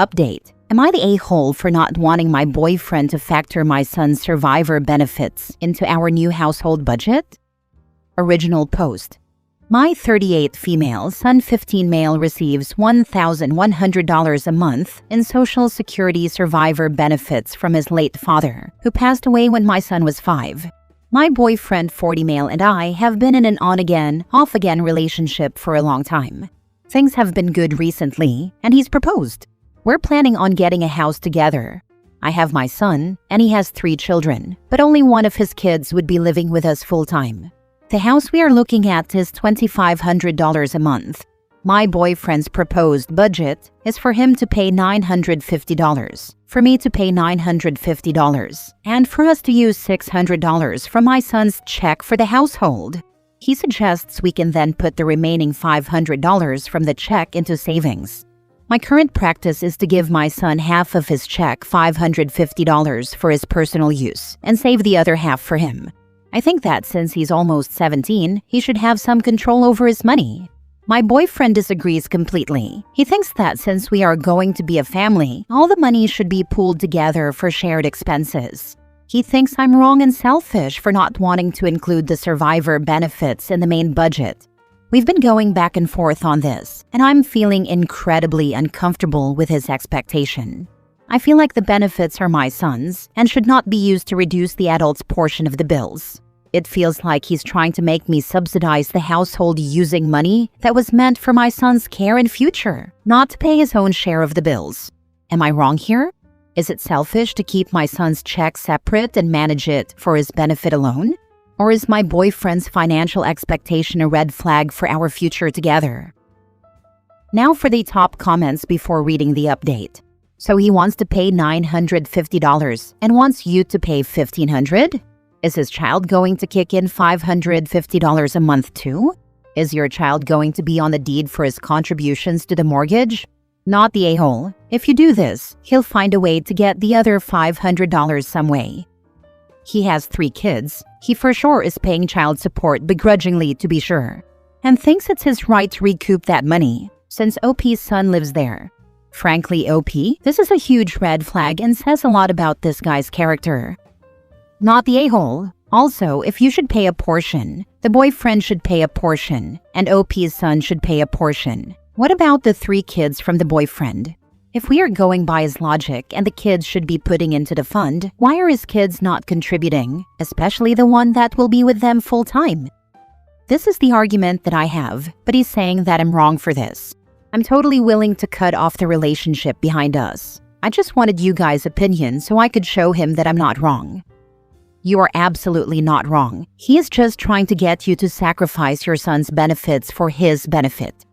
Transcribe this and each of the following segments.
Update. Am I the a-hole for not wanting my boyfriend to factor my son's survivor benefits into our new household budget? Original post. My 38 female, son 15 male receives $1,100 a month in Social Security survivor benefits from his late father, who passed away when my son was 5. My boyfriend 40 male and I have been in an on-again, off-again relationship for a long time. Things have been good recently, and he's proposed. We're planning on getting a house together. I have my son, and he has 3 children, but only one of his kids would be living with us full-time. The house we are looking at is $2,500 a month. My boyfriend's proposed budget is for him to pay $950, for me to pay $950, and for us to use $600 from my son's check for the household. He suggests we can then put the remaining $500 from the check into savings. My current practice is to give my son half of his check, $550, for his personal use, and save the other half for him. I think that since he's almost 17, he should have some control over his money. My boyfriend disagrees completely. He thinks that since we are going to be a family, all the money should be pooled together for shared expenses. He thinks I'm wrong and selfish for not wanting to include the survivor benefits in the main budget. We've been going back and forth on this, and I'm feeling incredibly uncomfortable with his expectation. I feel like the benefits are my son's and should not be used to reduce the adult's portion of the bills. It feels like he's trying to make me subsidize the household using money that was meant for my son's care and future, not to pay his own share of the bills. Am I wrong here? Is it selfish to keep my son's check separate and manage it for his benefit alone? Or is my boyfriend's financial expectation a red flag for our future together? Now for the top comments before reading the update. So he wants to pay $950 and wants you to pay $1,500? Is his child going to kick in $550 a month too? Is your child going to be on the deed for his contributions to the mortgage? Not the a-hole. If you do this, he'll find a way to get the other $500 some way. He has 3 kids. He for sure is paying child support begrudgingly, to be sure, and thinks it's his right to recoup that money, since OP's son lives there. Frankly, OP, this is a huge red flag and says a lot about this guy's character. Not the a-hole. Also, if you should pay a portion, the boyfriend should pay a portion, and OP's son should pay a portion. What about the 3 kids from the boyfriend? If we are going by his logic and the kids should be putting into the fund, why are his kids not contributing, especially the one that will be with them full-time? This is the argument that I have, but he's saying that I'm wrong for this. I'm totally willing to cut off the relationship behind us. I just wanted you guys' opinion so I could show him that I'm not wrong. You are absolutely not wrong. He is just trying to get you to sacrifice your son's benefits for his benefit.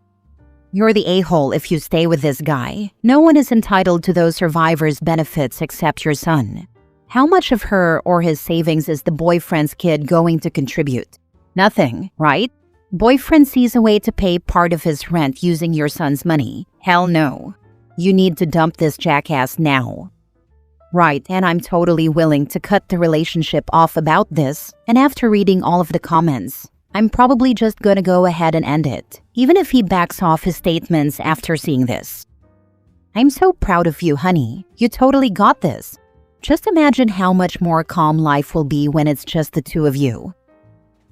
You're the a-hole if you stay with this guy. No one is entitled to those survivors' benefits except your son. How much of her or his savings is the boyfriend's kid going to contribute? Nothing, right? Boyfriend sees a way to pay part of his rent using your son's money. Hell no. You need to dump this jackass now. Right, and I'm totally willing to cut the relationship off about this, and after reading all of the comments, I'm probably just gonna go ahead and end it, even if he backs off his statements after seeing this. I'm so proud of you, honey. You totally got this. Just imagine how much more calm life will be when it's just the 2 of you.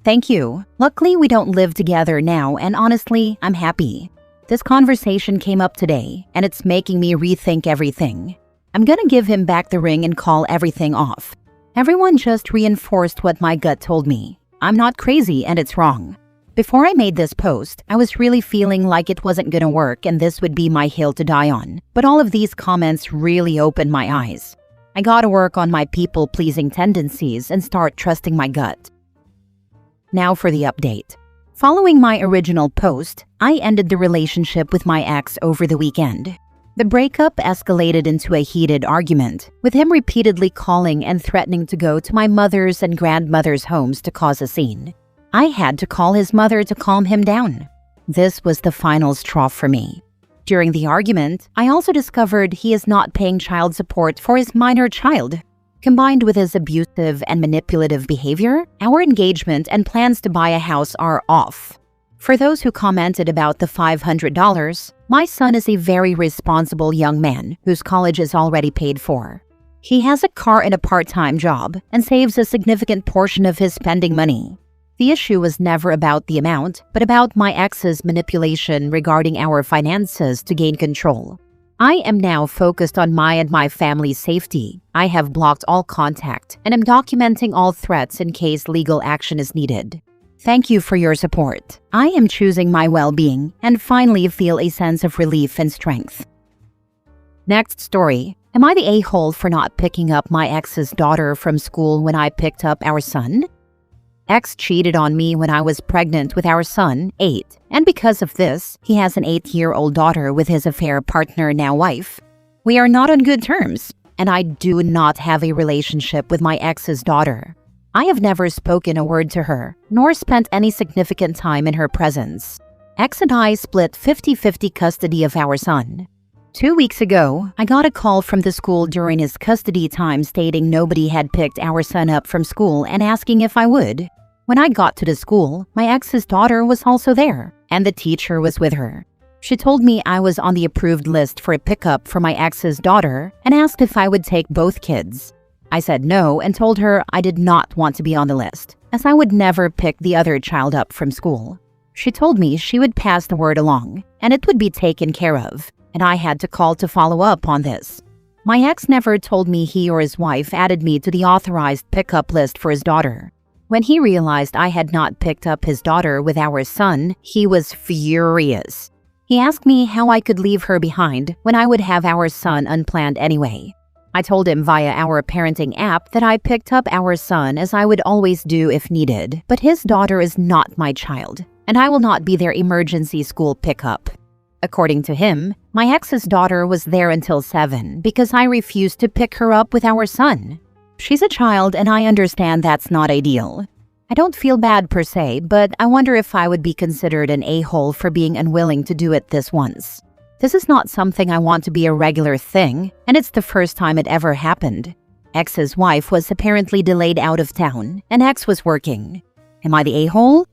Thank you. Luckily, we don't live together now, and honestly, I'm happy. This conversation came up today, and it's making me rethink everything. I'm gonna give him back the ring and call everything off. Everyone just reinforced what my gut told me. I'm not crazy, and it's wrong. Before I made this post, I was really feeling like it wasn't gonna work and this would be my hill to die on. But all of these comments really opened my eyes. I gotta work on my people-pleasing tendencies and start trusting my gut. Now for the update. Following my original post, I ended the relationship with my ex over the weekend. The breakup escalated into a heated argument, with him repeatedly calling and threatening to go to my mother's and grandmother's homes to cause a scene. I had to call his mother to calm him down. This was the final straw for me. During the argument, I also discovered he is not paying child support for his minor child. Combined with his abusive and manipulative behavior, our engagement and plans to buy a house are off. For those who commented about the $500, my son is a very responsible young man whose college is already paid for. He has a car and a part-time job and saves a significant portion of his spending money. The issue was never about the amount, but about my ex's manipulation regarding our finances to gain control. I am now focused on my and my family's safety. I have blocked all contact and am documenting all threats in case legal action is needed. Thank you for your support. I am choosing my well-being and finally feel a sense of relief and strength. Next story. Am I the a-hole for not picking up my ex's daughter from school when I picked up our son? Ex cheated on me when I was pregnant with our son, 8, and because of this, he has an 8-year-old daughter with his affair partner, now wife. We are not on good terms, and I do not have a relationship with my ex's daughter. I have never spoken a word to her, nor spent any significant time in her presence. Ex and I split 50-50 custody of our son. 2 weeks ago, I got a call from the school during his custody time stating nobody had picked our son up from school and asking if I would. When I got to the school, my ex's daughter was also there, and the teacher was with her. She told me I was on the approved list for a pickup for my ex's daughter and asked if I would take both kids. I said no and told her I did not want to be on the list, as I would never pick the other child up from school. She told me she would pass the word along, and it would be taken care of, and I had to call to follow up on this. My ex never told me he or his wife added me to the authorized pickup list for his daughter. When he realized I had not picked up his daughter with our son, he was furious. He asked me how I could leave her behind when I would have our son unplanned anyway. I told him via our parenting app that I picked up our son as I would always do if needed, but his daughter is not my child, and I will not be their emergency school pickup. According to him, my ex's daughter was there until 7 because I refused to pick her up with our son. She's a child and I understand that's not ideal. I don't feel bad per se, but I wonder if I would be considered an a-hole for being unwilling to do it this once. This is not something I want to be a regular thing, and it's the first time it ever happened. Ex's wife was apparently delayed out of town, and ex was working. Am I the a-hole?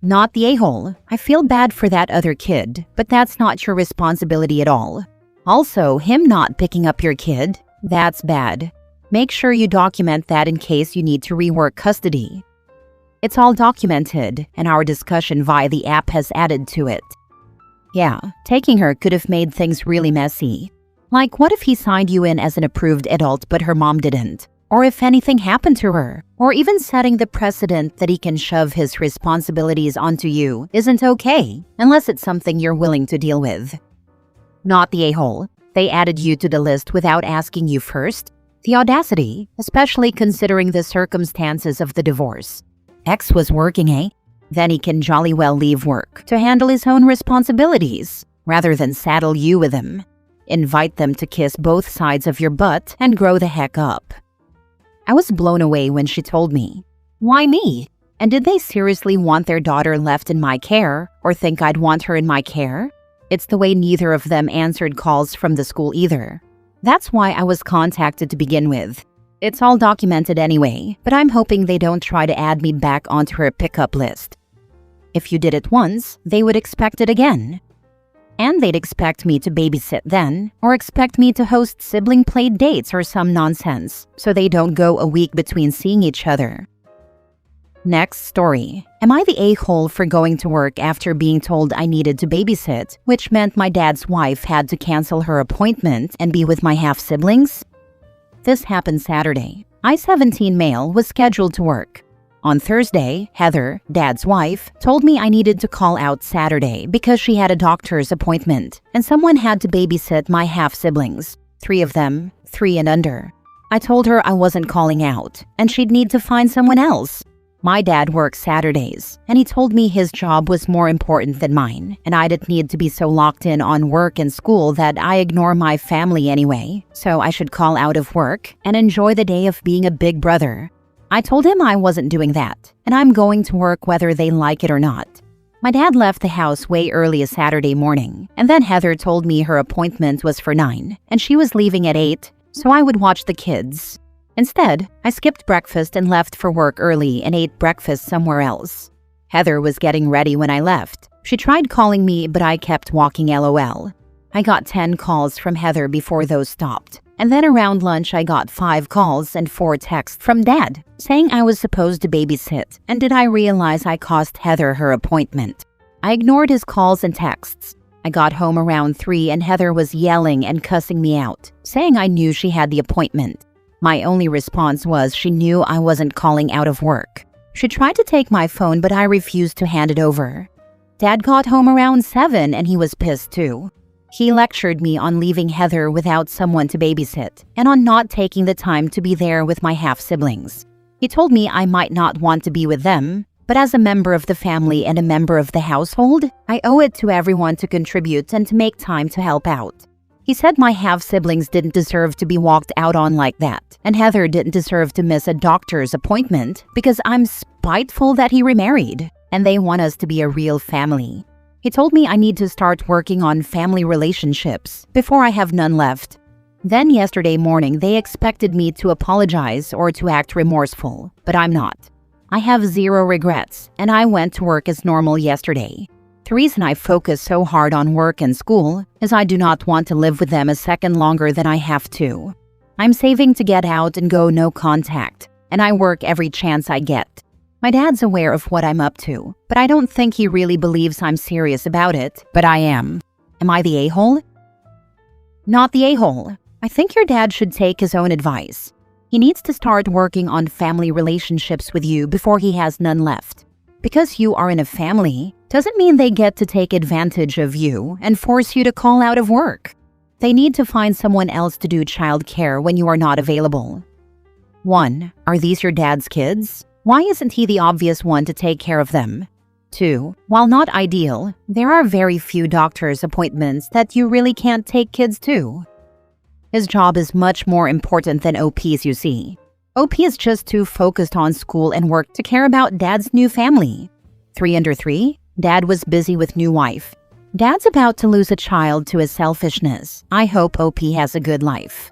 Not the a-hole. I feel bad for that other kid, but that's not your responsibility at all. Also, him not picking up your kid, that's bad. Make sure you document that in case you need to rework custody. It's all documented, and our discussion via the app has added to it. Yeah, taking her could have made things really messy. Like, what if he signed you in as an approved adult but her mom didn't? Or if anything happened to her? Or even setting the precedent that he can shove his responsibilities onto you isn't okay, unless it's something you're willing to deal with. Not the a-hole. They added you to the list without asking you first. The audacity, especially considering the circumstances of the divorce. Ex was working, eh? Then he can jolly well leave work to handle his own responsibilities, rather than saddle you with him. Invite them to kiss both sides of your butt and grow the heck up. I was blown away when she told me. Why me? And did they seriously want their daughter left in my care, or think I'd want her in my care? It's the way neither of them answered calls from the school either. That's why I was contacted to begin with. It's all documented anyway, but I'm hoping they don't try to add me back onto her pickup list. If you did it once, they would expect it again. And they'd expect me to babysit then, or expect me to host sibling play dates or some nonsense, so they don't go a week between seeing each other. Next story. Am I the a-hole for going to work after being told I needed to babysit, which meant my dad's wife had to cancel her appointment and be with my half-siblings? This happened Saturday. I-17 male was scheduled to work. On Thursday, Heather, dad's wife, told me I needed to call out Saturday because she had a doctor's appointment and someone had to babysit my half-siblings, 3 of them, 3 and under. I told her I wasn't calling out and she'd need to find someone else. My dad works Saturdays, and he told me his job was more important than mine, and I didn't need to be so locked in on work and school that I ignore my family anyway, so I should call out of work and enjoy the day of being a big brother. I told him I wasn't doing that, and I'm going to work whether they like it or not. My dad left the house way early a Saturday morning, and then Heather told me her appointment was for 9, and she was leaving at 8, so I would watch the kids. Instead, I skipped breakfast and left for work early and ate breakfast somewhere else. Heather was getting ready when I left. She tried calling me, but I kept walking LOL. I got 10 calls from Heather before those stopped. And then around lunch, I got 5 calls and 4 texts from Dad saying I was supposed to babysit. And did I realize I cost Heather her appointment? I ignored his calls and texts. I got home around 3 and Heather was yelling and cussing me out, saying I knew she had the appointment. My only response was she knew I wasn't calling out of work. She tried to take my phone, but I refused to hand it over. Dad got home around 7 and he was pissed too. He lectured me on leaving Heather without someone to babysit and on not taking the time to be there with my half-siblings. He told me I might not want to be with them, but as a member of the family and a member of the household, I owe it to everyone to contribute and to make time to help out. He said my half-siblings didn't deserve to be walked out on like that, and Heather didn't deserve to miss a doctor's appointment because I'm spiteful that he remarried, and they want us to be a real family. He told me I need to start working on family relationships before I have none left. Then yesterday morning, they expected me to apologize or to act remorseful, but I'm not. I have 0 regrets, and I went to work as normal yesterday. The reason I focus so hard on work and school is I do not want to live with them a second longer than I have to. I'm saving to get out and go no contact, and I work every chance I get. My dad's aware of what I'm up to, but I don't think he really believes I'm serious about it, but I am. Am I the a-hole? Not the a-hole. I think your dad should take his own advice. He needs to start working on family relationships with you before he has none left. Because you are in a family doesn't mean they get to take advantage of you and force you to call out of work. They need to find someone else to do childcare when you are not available. 1. Are these your dad's kids? Why isn't he the obvious one to take care of them? 2. While not ideal, there are very few doctor's appointments that you really can't take kids to. His job is much more important than OP's, you see. OP is just too focused on school and work to care about Dad's new family. 3 under 3, Dad was busy with new wife. Dad's about to lose a child to his selfishness. I hope OP has a good life.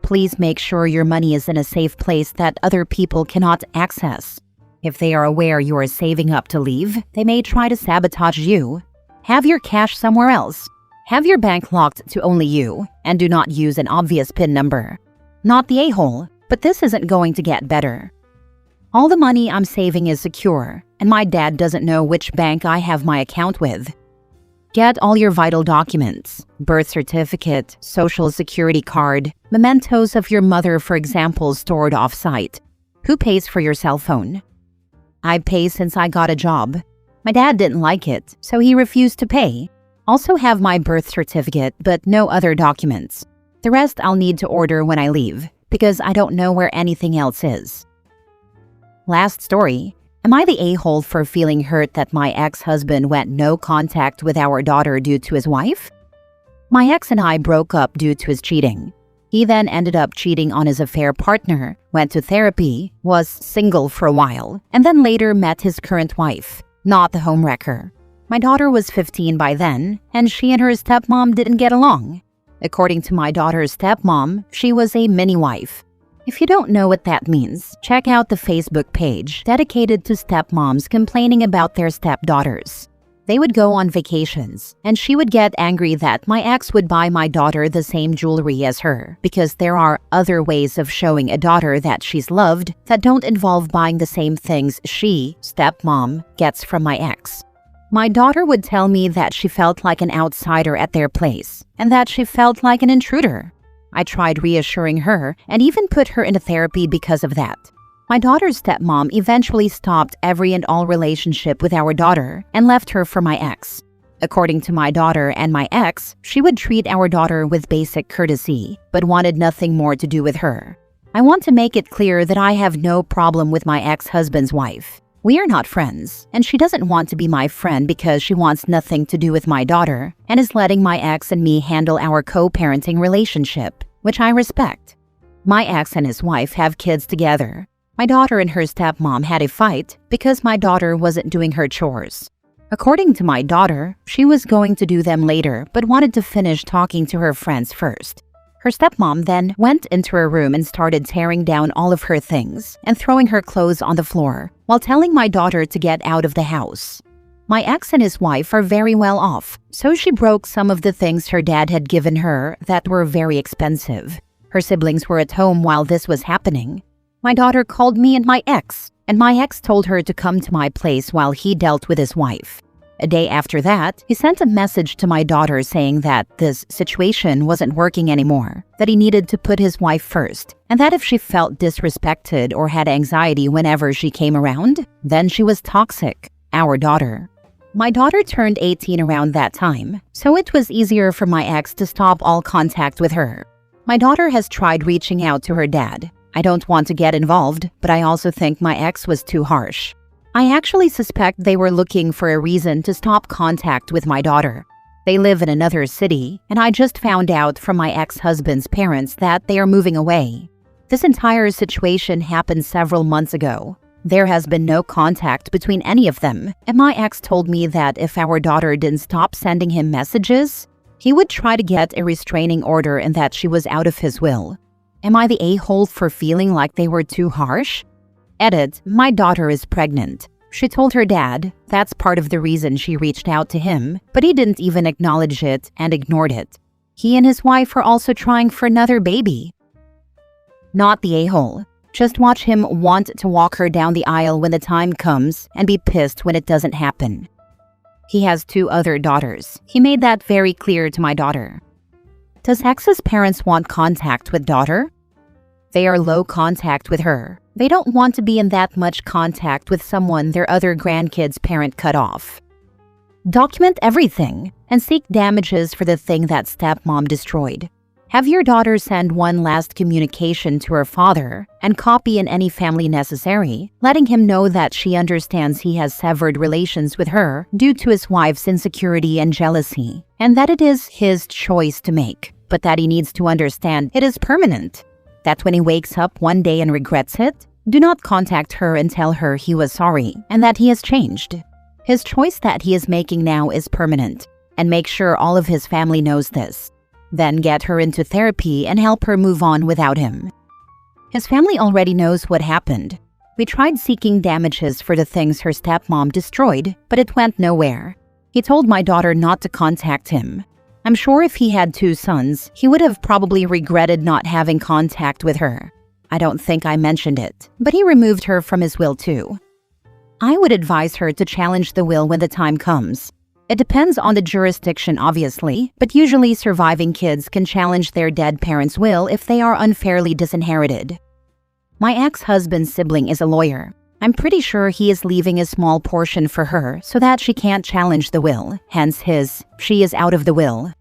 Please make sure your money is in a safe place that other people cannot access. If they are aware you are saving up to leave, they may try to sabotage you. Have your cash somewhere else. Have your bank locked to only you, and do not use an obvious PIN number. Not the a-hole, but this isn't going to get better. All the money I'm saving is secure, and my dad doesn't know which bank I have my account with. Get all your vital documents, birth certificate, social security card, mementos of your mother, for example, stored off-site. Who pays for your cell phone? I pay since I got a job. My dad didn't like it, so he refused to pay. Also have my birth certificate, but no other documents. The rest I'll need to order when I leave, because I don't know where anything else is. Last story. Am I the a-hole for feeling hurt that my ex-husband went no contact with our daughter due to his wife? My ex and I broke up due to his cheating. He then ended up cheating on his affair partner, went to therapy, was single for a while, and then later met his current wife, not the homewrecker. My daughter was 15 by then, and she and her stepmom didn't get along. According to my daughter's stepmom, she was a mini-wife. If you don't know what that means, check out the Facebook page dedicated to stepmoms complaining about their stepdaughters. They would go on vacations, and she would get angry that my ex would buy my daughter the same jewelry as her, because there are other ways of showing a daughter that she's loved that don't involve buying the same things she, stepmom, gets from my ex. My daughter would tell me that she felt like an outsider at their place, and that she felt like an intruder. I tried reassuring her and even put her into therapy because of that. My daughter's stepmom eventually stopped every and all relationship with our daughter and left her for my ex. According to my daughter and my ex, she would treat our daughter with basic courtesy, but wanted nothing more to do with her. I want to make it clear that I have no problem with my ex-husband's wife. We are not friends, and she doesn't want to be my friend because she wants nothing to do with my daughter and is letting my ex and me handle our co-parenting relationship, which I respect. My ex and his wife have kids together. My daughter and her stepmom had a fight because my daughter wasn't doing her chores. According to my daughter, she was going to do them later but wanted to finish talking to her friends first. Her stepmom then went into her room and started tearing down all of her things and throwing her clothes on the floor while telling my daughter to get out of the house. My ex and his wife are very well off, so she broke some of the things her dad had given her that were very expensive. Her siblings were at home while this was happening. My daughter called me and my ex told her to come to my place while he dealt with his wife. A day after that, he sent a message to my daughter saying that this situation wasn't working anymore, that he needed to put his wife first, and that if she felt disrespected or had anxiety whenever she came around, then she was toxic, our daughter. My daughter turned 18 around that time, so it was easier for my ex to stop all contact with her. My daughter has tried reaching out to her dad. I don't want to get involved, but I also think my ex was too harsh. I actually suspect they were looking for a reason to stop contact with my daughter. They live in another city, and I just found out from my ex-husband's parents that they are moving away. This entire situation happened several months ago. There has been no contact between any of them, and my ex told me that if our daughter didn't stop sending him messages, he would try to get a restraining order and that she was out of his will. Am I the a-hole for feeling like they were too harsh? Edit, my daughter is pregnant. She told her dad that's part of the reason she reached out to him, but he didn't even acknowledge it and ignored it. He and his wife are also trying for another baby. Not the a-hole. Just watch him want to walk her down the aisle when the time comes and be pissed when it doesn't happen. He has 2 other daughters. He made that very clear to my daughter. Does ex's parents want contact with daughter? They are low contact with her. They don't want to be in that much contact with someone their other grandkids' parent cut off. Document everything and seek damages for the thing that stepmom destroyed. Have your daughter send one last communication to her father and copy in any family necessary, letting him know that she understands he has severed relations with her due to his wife's insecurity and jealousy, and that it is his choice to make, but that he needs to understand it is permanent. That when he wakes up one day and regrets it, do not contact her and tell her he was sorry and that he has changed. His choice that he is making now is permanent, and make sure all of his family knows this. Then get her into therapy and help her move on without him. His family already knows what happened. We tried seeking damages for the things her stepmom destroyed, but it went nowhere. He told my daughter not to contact him. I'm sure if he had 2 sons, he would have probably regretted not having contact with her. I don't think I mentioned it, but he removed her from his will too. I would advise her to challenge the will when the time comes. It depends on the jurisdiction, obviously, but usually surviving kids can challenge their dead parents' will if they are unfairly disinherited. My ex-husband's sibling is a lawyer. I'm pretty sure he is leaving a small portion for her so that she can't challenge the will, hence his "she is out of the will."